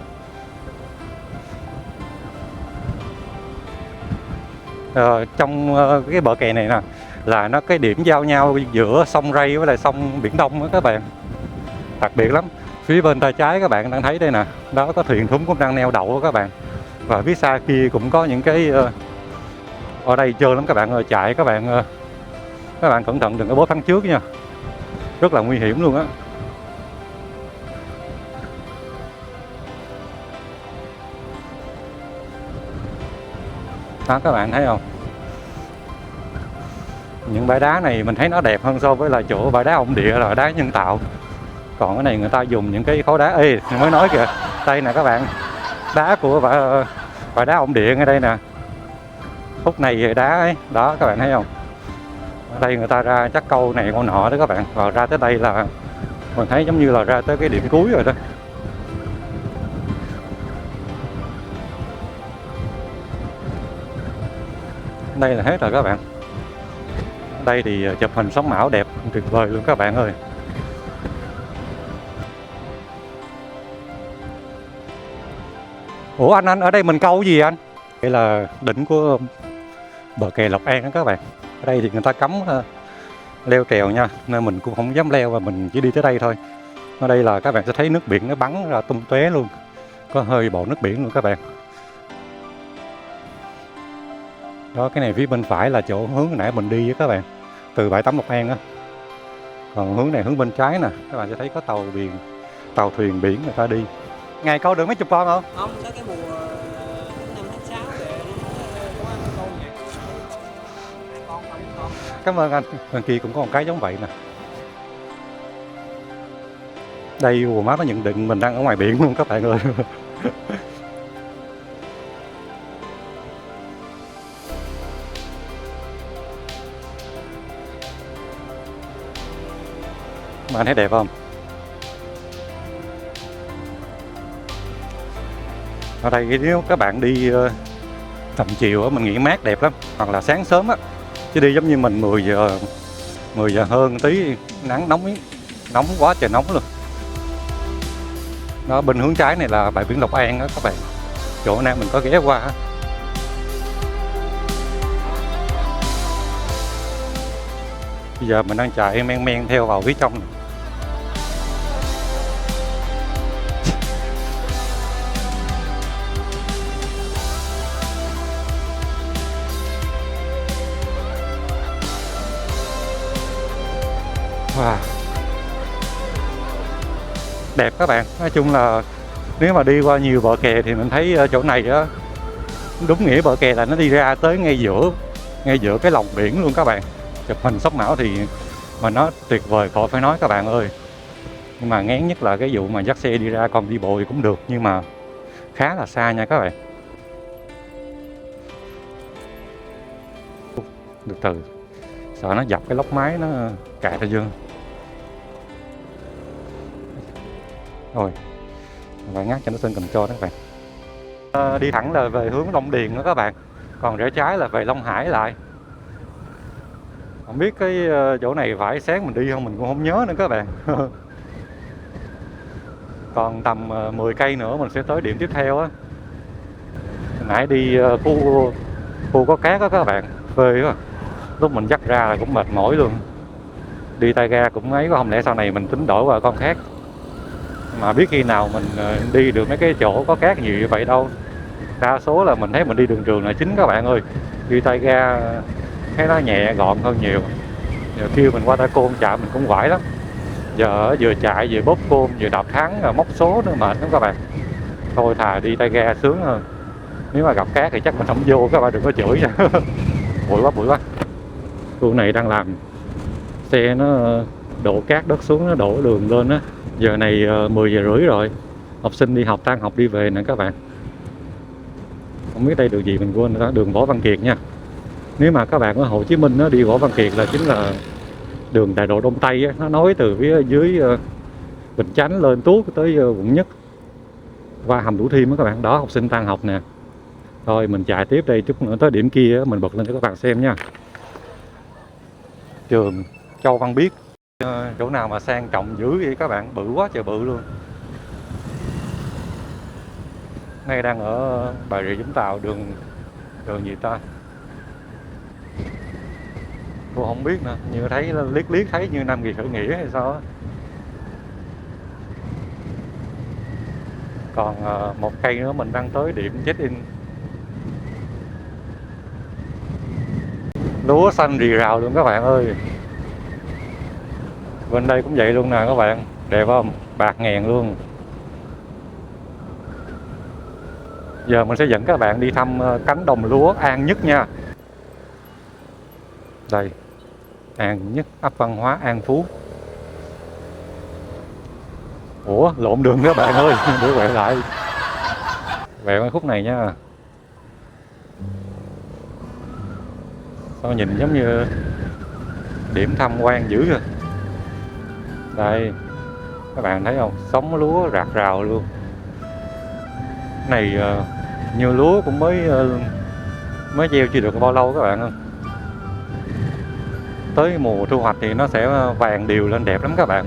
A: trong cái bờ kè này nè là nó cái điểm giao nhau giữa sông Ray với lại sông Biển Đông đó các bạn, đặc biệt lắm. Phía bên tay trái các bạn đang thấy đây nè, đó có thuyền thúng cũng đang neo đậu đó các bạn. Và phía xa kia cũng có những cái ở đây trơn lắm các bạn ơi, chạy các bạn cẩn thận đừng có bó thắng trước nha, rất là nguy hiểm luôn á. Đó các bạn thấy không, những bãi đá này mình thấy nó đẹp hơn so với là chỗ bãi đá ông địa là đá nhân tạo. Còn cái này người ta dùng những cái khối đá, ê mới nói kìa, đây nè các bạn, đá của bãi đá ông địa ngay đây nè, khúc này đá ấy đó các bạn thấy không. Ở đây người ta ra chắc câu này câu nọ đó các bạn, và ra tới đây là mình thấy giống như là ra tới cái điểm cuối rồi đó. Đây là hết rồi các bạn. Đây thì chụp hình sống ảo đẹp tuyệt vời luôn các bạn ơi. Ủa anh ở đây mình câu gì anh? Đây là đỉnh của bờ kè Lộc An đó các bạn. Ở đây thì người ta cấm leo trèo nha, nên mình cũng không dám leo và mình chỉ đi tới đây thôi. Ở đây là các bạn sẽ thấy nước biển nó bắn ra tung tóe luôn, có hơi bộ nước biển luôn các bạn. Đó, cái này phía bên phải là chỗ hướng nãy mình đi với các bạn, từ bãi tắm Lộc An á. Còn hướng này hướng bên trái nè, các bạn sẽ thấy có tàu thuyền biển người ta đi. Ngày câu được mấy chục con không?
C: Không, tới cái mùa tháng 5 tháng 6 để có ăn câu vậy. 2 con, 3 con.
A: Cảm ơn anh. Bên kia cũng có một cái giống vậy nè. Đây Google Maps nó nhận định mình đang ở ngoài biển luôn các bạn ơi. Mà anh thấy đẹp không? Ở đây nếu các bạn đi tầm chiều á, mình nghĩ mát đẹp lắm, hoặc là sáng sớm á, chứ đi giống như mình 10 giờ hơn tí nắng nóng quá trời nóng luôn. Đó, bên hướng trái này là bãi biển Lộc An đó các bạn, chỗ nào mình có ghé qua á. Bây giờ mình đang chạy men theo vào phía trong này. Wow. Đẹp các bạn, nói chung là nếu mà đi qua nhiều bờ kè thì mình thấy chỗ này á, đúng nghĩa bờ kè là nó đi ra tới ngay giữa cái lòng biển luôn các bạn. Chụp hình sống ảo thì mà nó tuyệt vời khỏi phải nói các bạn ơi. Nhưng mà ngán nhất là cái vụ mà dắt xe đi ra, còn đi bộ thì cũng được nhưng mà khá là xa nha các bạn. Từ từ, sợ nó dập cái lốc máy nó cài ra dương. Rồi, phải ngắt cho nó sơn cầm cho đó các bạn. Đi thẳng là về hướng Long Điền đó các bạn, còn rẽ trái là về Long Hải lại. Không biết cái chỗ này phải sáng mình đi không mình cũng không nhớ nữa các bạn. Còn tầm 10 cây nữa mình sẽ tới điểm tiếp theo á. Nãy đi khu có cát đó các bạn, phê quá. Lúc mình dắt ra là cũng mệt mỏi luôn. Đi tay ga cũng ấy, không lẽ sau này mình tính đổi qua con khác. Mà biết khi nào mình đi được mấy cái chỗ có cát nhiều như vậy đâu. Đa số là mình thấy mình đi đường trường là chính các bạn ơi. Đi tay ga thấy nó nhẹ gọn hơn nhiều. Giờ kêu mình qua tay côn chạm mình cũng quải lắm. Giờ vừa chạy vừa bóp côn vừa đạp thắng rồi móc số nữa mệt lắm các bạn. Thôi thà đi tay ga sướng hơn. Nếu mà gặp cát thì chắc mình không vô, các bạn đừng có chửi nha. Bụi quá. Khu này đang làm xe nó đổ cát đất xuống, nó đổ đường lên á. Giờ này 10 giờ rưỡi rồi, học sinh đi học tan học đi về nè các bạn. Không biết đây đường gì mình quên nữa, đường Võ Văn Kiệt nha. Nếu mà các bạn ở Hồ Chí Minh á, đi Võ Văn Kiệt là chính là đường đại lộ Đông Tây á, nó nối từ phía dưới Bình Chánh lên Tuốt tới quận Nhất qua hầm Thủ Thiêm á các bạn. Đó, học sinh tan học nè. Thôi mình chạy tiếp đây, chút nữa tới điểm kia á, mình bật lên cho các bạn xem nha. Trường Châu Văn Biết, chỗ nào mà sang trọng dữ vậy các bạn, bự quá trời bự luôn. Nay đang ở Bà Rịa Vũng Tàu, đường gì ta, Tôi không biết nữa, như thấy liếc liếc thấy như Nam Kỳ khởi nghĩa hay sao á. Còn một cây nữa mình đang tới điểm check-in. Lúa xanh rì rào luôn các bạn ơi. Bên đây cũng vậy luôn nè các bạn, đẹp không? Bạc ngàn luôn. Giờ mình sẽ dẫn các bạn đi thăm cánh đồng lúa An Nhất nha. Đây, An Nhất, ấp văn hóa An Phú. Ủa, lộn đường các bạn ơi, để quẹo lại. Quẹo cái khúc này nha. Sao nhìn giống như điểm tham quan dữ rồi. Đây, các bạn thấy không? Sống lúa rạc rào luôn. Cái này như lúa cũng mới gieo chưa được bao lâu các bạn ơi. Tới mùa thu hoạch thì nó sẽ vàng đều lên đẹp lắm các bạn.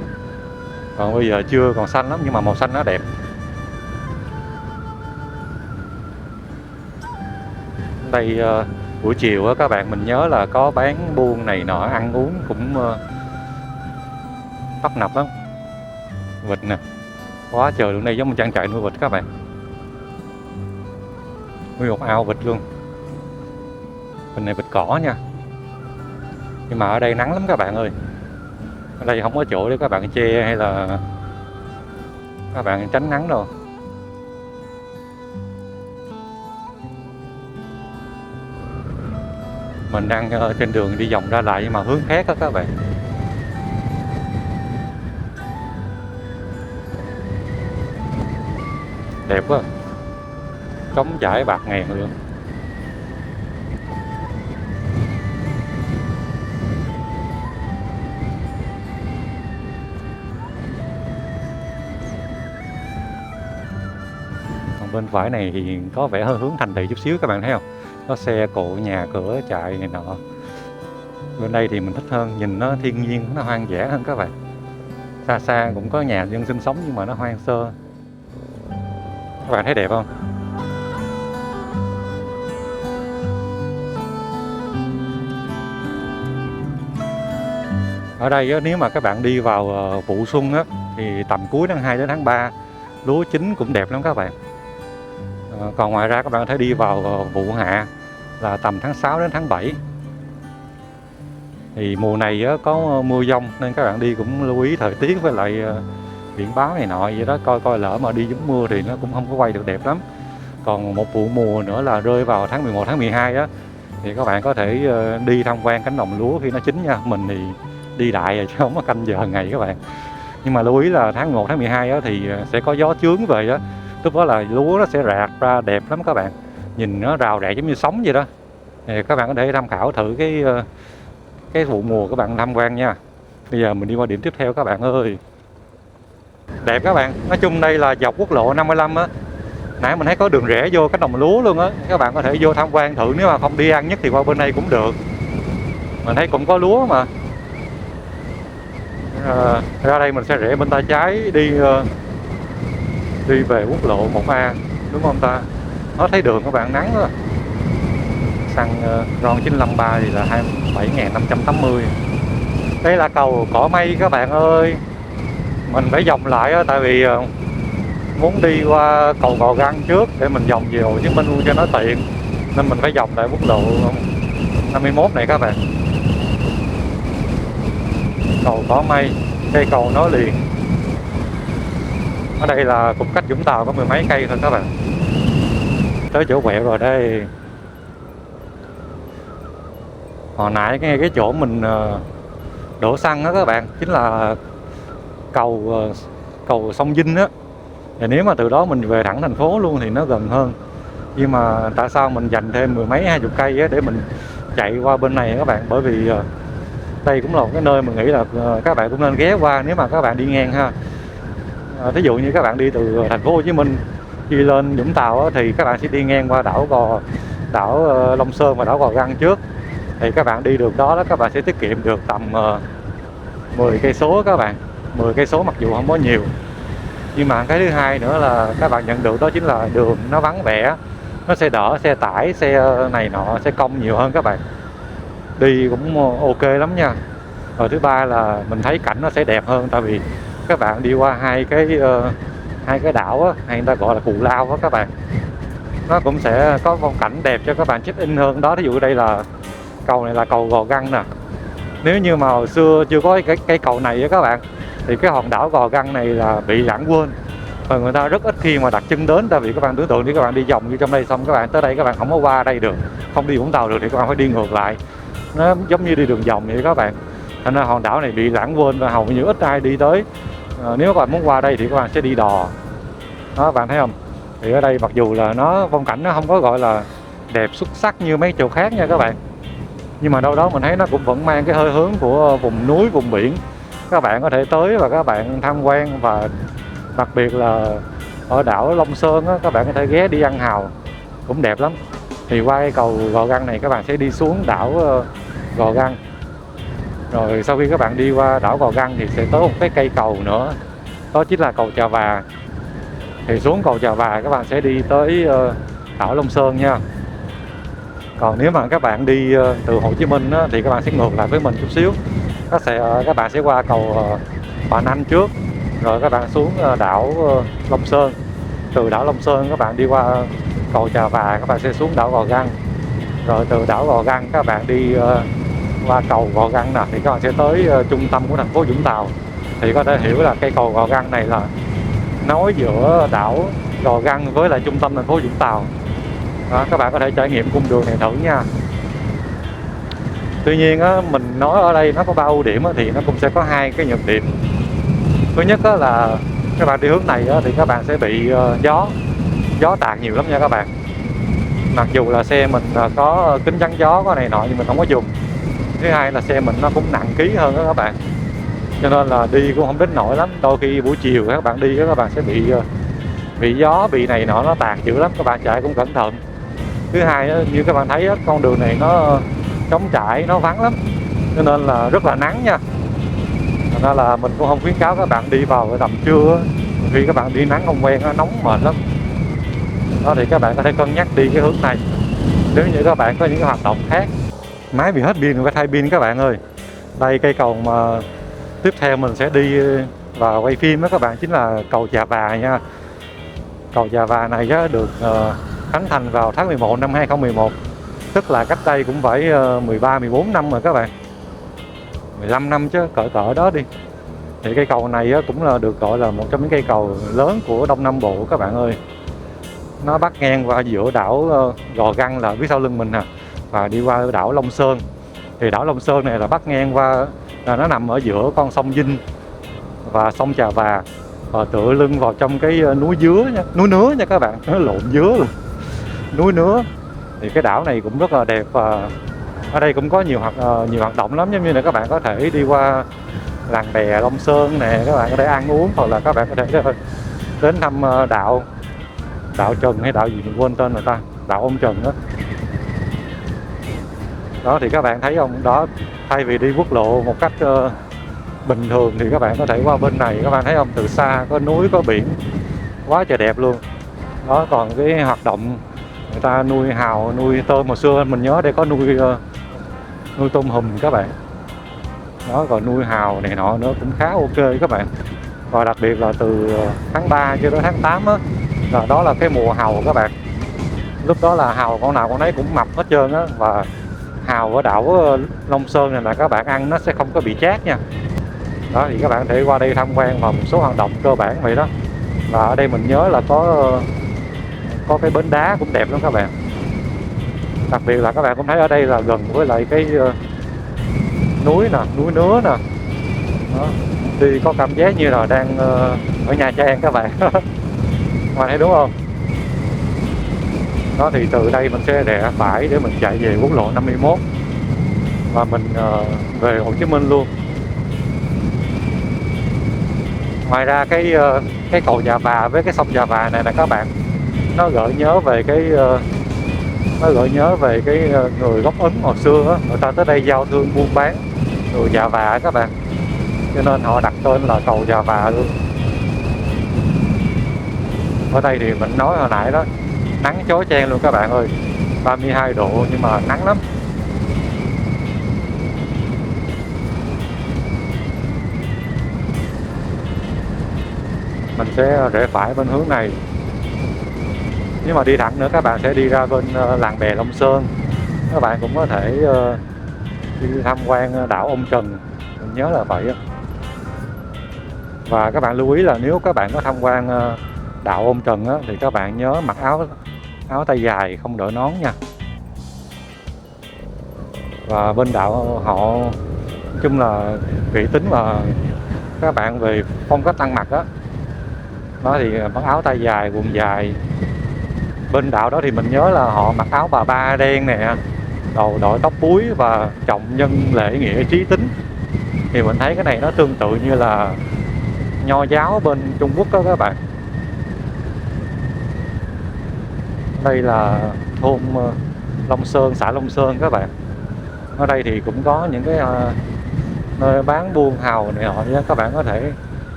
A: Còn bây giờ chưa, còn xanh lắm nhưng mà màu xanh nó đẹp. Đây buổi chiều á các bạn, mình nhớ là có bán buôn này nọ, ăn uống cũng tấp nập lắm. Vịt nè, quá trời luôn, đây giống một trang trại nuôi vịt các bạn. Nuôi một ao vịt luôn. Bên này vịt cỏ nha. Nhưng mà ở đây nắng lắm các bạn ơi. Ở đây không có chỗ để các bạn che hay là các bạn tránh nắng đâu. Mình đang trên đường đi vòng ra lại nhưng mà hướng khác đó các bạn. Đẹp quá. Trống trải bạc ngàn luôn. Còn bên phải này thì có vẻ hơi hướng thành thị chút xíu các bạn thấy không? Có xe cộ, nhà cửa, chạy này nọ. Bên đây thì mình thích hơn, nhìn nó thiên nhiên, nó hoang dã hơn các bạn. Xa xa cũng có nhà dân sinh sống nhưng mà nó hoang sơ. Các bạn thấy đẹp không? Ở đây á, nếu mà các bạn đi vào vụ xuân á, thì tầm cuối tháng 2 đến tháng 3 lúa chín cũng đẹp lắm các bạn. Còn ngoài ra các bạn có thể đi vào vụ hạ là tầm tháng 6 đến tháng 7. Thì mùa này á, có mưa dông nên các bạn đi cũng lưu ý thời tiết với lại biển báo này nọ vậy đó, coi lỡ mà đi trúng mưa thì nó cũng không có quay được đẹp lắm. Còn một vụ mùa nữa là rơi vào tháng 11, tháng 12 á, thì các bạn có thể đi tham quan cánh đồng lúa khi nó chín nha. Mình thì đi đại rồi chứ không có canh giờ ngày các bạn. Nhưng mà lưu ý là tháng 11, tháng 12 á, thì sẽ có gió chướng về á. Lúc đó là lúa nó sẽ rạc ra đẹp lắm các bạn. Nhìn nó rào rạc giống như sóng vậy đó. Thì các bạn có thể tham khảo thử cái vụ mùa các bạn tham quan nha. Bây giờ mình đi qua điểm tiếp theo các bạn ơi. Đẹp các bạn. Nói chung đây là dọc quốc lộ 55 á. Nãy mình thấy có đường rẽ vô cánh đồng lúa luôn á. Các bạn có thể vô tham quan thử, nếu mà không đi An Nhất thì qua bên đây cũng được. Mình thấy cũng có lúa mà. Ra đây mình sẽ rẽ bên tay trái đi về quốc lộ 1A, đúng không ta? Nó thấy đường các bạn, nắng đó. Xăng RON 953 thì là 27.580. Đây là cầu Cỏ Mây các bạn ơi. Mình phải vòng lại đó, tại vì muốn đi qua cầu Gò Găng trước để mình vòng về Hồ Chí Minh luôn cho nó tiện. Nên mình phải vòng lại quốc lộ 51 này các bạn. Cầu Cỏ Mây, cây cầu nối liền. Ở đây là cũng cách Vũng Tàu có mười mấy cây thôi các bạn. Tới chỗ quẹo rồi đây. Hồi nãy cái chỗ mình đổ xăng đó các bạn, chính là cầu sông Vinh á. Thì nếu mà từ đó mình về thẳng thành phố luôn thì nó gần hơn. Nhưng mà tại sao mình dành thêm mười mấy 20 cây á để mình chạy qua bên này các bạn? Bởi vì đây cũng là một cái nơi mình nghĩ là các bạn cũng nên ghé qua nếu mà các bạn đi ngang ha. Ví dụ như các bạn đi từ thành phố Hồ Chí Minh đi lên Vũng Tàu á, thì các bạn sẽ đi ngang qua đảo Long Sơn và đảo Gò Găng trước. Thì các bạn đi được đó các bạn sẽ tiết kiệm được tầm 10 cây số các bạn. 10 cây số mặc dù không có nhiều, nhưng mà cái thứ hai nữa là các bạn nhận được đó chính là đường nó vắng vẻ, nó sẽ đỡ xe tải, xe này nọ, xe công nhiều hơn các bạn. đi cũng ok lắm nha. Rồi thứ ba là mình thấy cảnh nó sẽ đẹp hơn, tại vì các bạn đi qua hai cái đảo á, hay người ta gọi là Cù Lao á các bạn, nó cũng sẽ có phong cảnh đẹp cho các bạn check in hơn đó. Thí dụ đây là cầu này là cầu Gò Găng nè. Nếu như mà hồi xưa chưa có cái cầu này á các bạn, thì cái hòn đảo Gò Găng này là bị lãng quên và người ta rất ít khi mà đặt chân đến. Tại vì các bạn tưởng tượng đi, các bạn đi vòng như trong đây xong các bạn tới đây các bạn không có qua đây được, không đi Vũng Tàu được, thì các bạn phải đi ngược lại, nó giống như đi đường vòng vậy các bạn. Thành ra hòn đảo này bị lãng quên và hầu như ít ai đi tới. Nếu các bạn muốn qua đây thì các bạn sẽ đi đò đó, bạn thấy không. Thì ở đây mặc dù là nó phong cảnh nó không có gọi là đẹp xuất sắc như mấy chỗ khác nha các bạn, nhưng mà đâu đó mình thấy nó cũng vẫn mang cái hơi hướng của vùng núi, vùng biển. Các bạn có thể tới và các bạn tham quan, và đặc biệt là ở đảo Long Sơn á, các bạn có thể ghé đi ăn hàu cũng đẹp lắm. Thì qua cái cầu Gò Găng này các bạn sẽ đi xuống đảo Gò Găng. Rồi sau khi các bạn đi qua đảo Gò Găng thì sẽ tới một cái cây cầu nữa, đó chính là cầu Chà Và. Thì xuống cầu Chà Và các bạn sẽ đi tới đảo Long Sơn nha. Còn nếu mà các bạn đi từ Hồ Chí Minh á, thì các bạn sẽ ngược lại với mình chút xíu. Các bạn sẽ qua cầu Bà Nanh trước, rồi các bạn xuống đảo Long Sơn. Từ đảo Long Sơn các bạn đi qua cầu Chà Và, các bạn sẽ xuống đảo Gò Găng. Rồi từ đảo Gò Găng các bạn đi qua cầu Gò Găng nè, thì các bạn sẽ tới trung tâm của thành phố Vũng Tàu. Thì có thể hiểu là cây cầu Gò Găng này là nối giữa đảo Gò Găng với lại trung tâm thành phố Vũng Tàu đó. Các bạn có thể trải nghiệm cung đường này thử nha. Tuy nhiên á, mình nói ở đây nó có 3 ưu điểm á, thì nó cũng sẽ có 2 cái nhược điểm. Thứ nhất á, là các bạn đi hướng này á, thì các bạn sẽ bị gió tạt nhiều lắm nha các bạn. Mặc dù là xe mình có kính chắn gió có này nọ nhưng mình không có dùng. Thứ hai là xe mình nó cũng nặng ký hơn đó các bạn, cho nên là đi cũng không đến nổi lắm. Đôi khi buổi chiều các bạn đi các bạn sẽ bị gió, bị này nọ nó tạt dữ lắm, các bạn chạy cũng cẩn thận. Thứ hai á, như các bạn thấy á, con đường này nó trống trải, nó vắng lắm, cho nên là rất là nắng nha. Thành ra là mình cũng không khuyến cáo các bạn đi vào tầm trưa á. Khi các bạn đi nắng không quen nó nóng mệt lắm đó, thì các bạn có thể cân nhắc đi cái hướng này nếu như các bạn có những cái hoạt động khác. Máy bị hết pin rồi, phải thay pin các bạn ơi. Đây cây cầu mà tiếp theo mình sẽ đi và quay phim đó các bạn, chính là cầu Chà Và nha. Cầu Chà Và này được khánh thành vào tháng 11 năm 2011, tức là cách đây cũng phải 13-14 năm rồi các bạn, 15 năm chứ cỡ đó đi. Thì cây cầu này cũng là được gọi là một trong những cây cầu lớn của Đông Nam Bộ các bạn ơi. Nó bắc ngang qua giữa đảo Gò Găng là phía sau lưng mình nè, và đi qua đảo Long Sơn. Thì đảo Long Sơn này là bắc ngang qua, là nó nằm ở giữa con sông Vinh và sông Chà Và, và tựa lưng vào trong cái núi Dứa nha, núi Nứa nha các bạn, nó lộn Dứa luôn, núi Nứa. Thì cái đảo này cũng rất là đẹp, và ở đây cũng có nhiều hoạt động lắm, giống như là các bạn có thể đi qua làng bè Long Sơn nè, các bạn có thể ăn uống, hoặc là các bạn có thể đến thăm đạo Trần hay đạo gì mình quên tên người ta, đạo ông Trần đó. Đó thì các bạn thấy không, đó, thay vì đi quốc lộ một cách bình thường thì các bạn có thể qua bên này. Các bạn thấy không, từ xa có núi có biển quá trời đẹp luôn đó. Còn cái hoạt động người ta nuôi hào, nuôi tôm, hồi xưa mình nhớ đây có nuôi tôm hùm các bạn đó, còn nuôi hào này nọ nữa cũng khá ok các bạn. Và đặc biệt là từ tháng 3 cho đến tháng 8 á, là đó là cái mùa hàu các bạn. Lúc đó là hàu con nào con nấy cũng mập hết trơn á, và hàu ở đảo Long Sơn này là các bạn ăn nó sẽ không có bị chát nha. Đó thì các bạn có thể qua đây tham quan và một số hoạt động cơ bản vậy đó. Và ở đây mình nhớ là có cái bến đá cũng đẹp lắm các bạn. Đặc biệt là các bạn cũng thấy ở đây là gần với lại cái núi nè, núi Nứa nè đó. Đi có cảm giác như là đang ở Nha Trang các bạn. Mà thấy đúng không? Đó thì từ đây mình sẽ rẽ phải để mình chạy về quốc lộ 51 và mình về Hồ Chí Minh luôn. Ngoài ra cái cầu Chà Và với cái sông Chà Và này là các bạn, nó gợi nhớ về cái người gốc Ấn hồi xưa á, người ta tới đây giao thương buôn bán người Chà Và các bạn, cho nên họ đặt tên là cầu Chà Và luôn. Ở đây thì mình nói hồi nãy đó, nắng chói chang luôn các bạn ơi, 32 độ nhưng mà nắng lắm. mình sẽ rẽ phải bên hướng này. Nếu mà đi thẳng nữa các bạn sẽ đi ra bên làng bè Long Sơn. Các bạn cũng có thể đi tham quan đảo Ông Trần, mình nhớ là vậy. Và các bạn lưu ý là nếu các bạn có tham quan đảo Ông Trần á, thì các bạn nhớ mặc áo tay dài, không đội nón nha. Và bên đạo họ nói chung là kỹ tính và các bạn về phong cách ăn mặc á, đó thì mặc áo tay dài, quần dài. Bên đạo đó thì mình nhớ là họ mặc áo bà ba đen nè, đầu đội tóc búi và trọng nhân lễ nghĩa trí tính. Thì mình thấy cái này nó tương tự như là nho giáo bên Trung Quốc đó các bạn. Đây là thôn Long Sơn, xã Long Sơn các bạn. Ở đây thì cũng có những cái nơi bán buôn hào này họ, các bạn có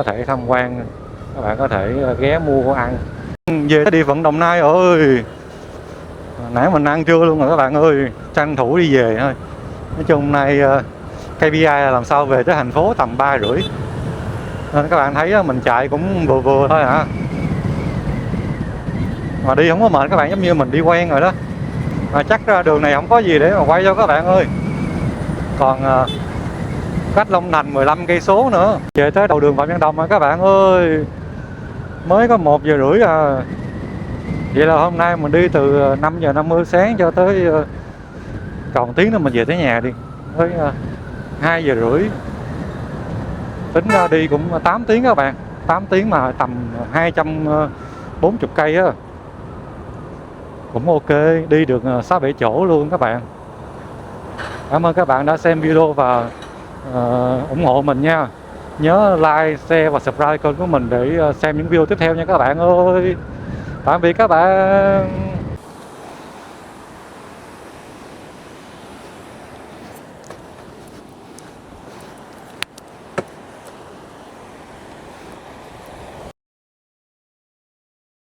A: thể tham quan, các bạn có thể ghé mua ăn. Về địa phận Đồng Nai ơi, nãy mình ăn trưa luôn rồi các bạn ơi, tranh thủ đi về thôi. Nói chung hôm nay KPI là làm sao về tới thành phố tầm 3:30, nên các bạn thấy mình chạy cũng vừa vừa thôi hả. Mà đi không có mệt các bạn, giống như mình đi quen rồi đó. Mà chắc ra đường này không có gì để mà quay cho các bạn ơi. Còn cách Long Thành 15 cây số nữa, về tới đầu đường Phạm Văn Đồng rồi các bạn ơi. Mới có 1:30 à. Vậy là hôm nay mình đi từ 5:50 sáng cho tới còn tiếng nữa mình về tới nhà đi, tới 2:30. Tính ra đi cũng 8 tiếng các bạn, 8 tiếng mà tầm 240 cây á, cũng ok, đi được 6-7 chỗ luôn các bạn. Cảm ơn các bạn đã xem video và ủng hộ mình nha. Nhớ like, share và subscribe kênh của mình để xem những video tiếp theo nha các bạn ơi. Tạm biệt các bạn.